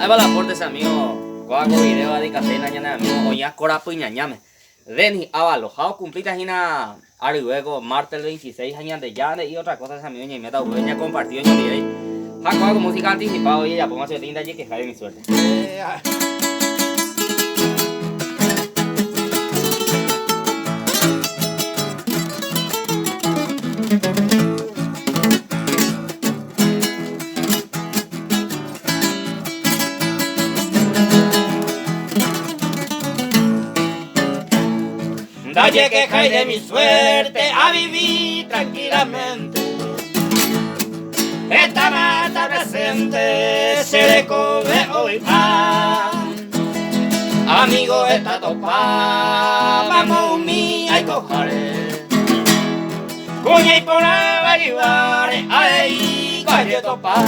Ahí va el aporte ese amigo. Coaco video de Catena, ñana amigo. Oña Corapo y ñañame. Denis Ábalos, Jao cumplita hina Arihueco, martes 26 años de Yane y otra cosa ese amigo ña meta uña compartido en video. Jaco hago música anticipada y ya pongo su tinta y que cae mi suerte. Dalle que cae de mi suerte a vivir tranquilamente. Esta mata presente se le come hoy pan. Amigo está topa, vamos mía y cojare. Cuña y por averiguar, ahí calle topa.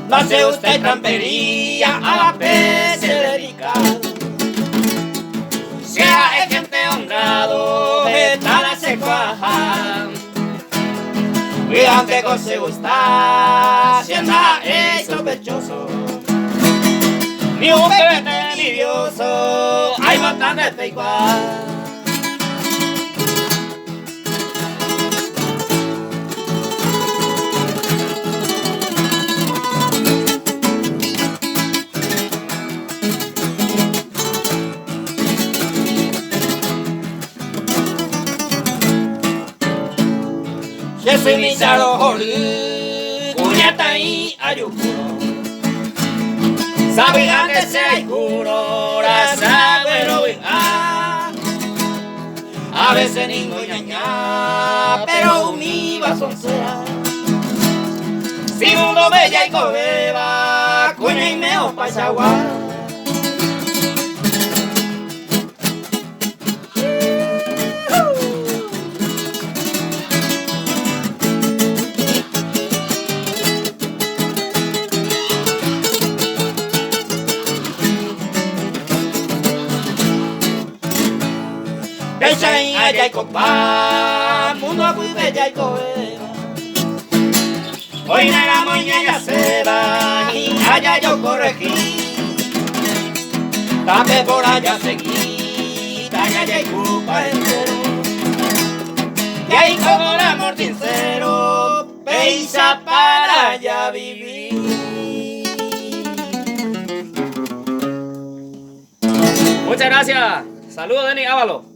No hace usted trampería, a la vez se dedica. Sea el gente honrado, esta la se cuaja. Y aunque con se gusta, si anda es sospechoso. Ni un bebé envidioso, hay bastante de igual. Yo soy mi charo cuñata y ayucuro. Sabe antes se hay curo, ahora sabe lo a veces ningún ñaña, pero mi soncera. Si mundo bella y cobeba, cuña y meo pachagua. Bella y allá y copa, mundo muy bella y coeba. Hoy la moña ya se va y allá yo corregí. Tape por allá seguí, allá y culpa entero. Y ahí como el amor sincero, peisa para allá vivir. Muchas gracias. Saludos, Denis Ábalos.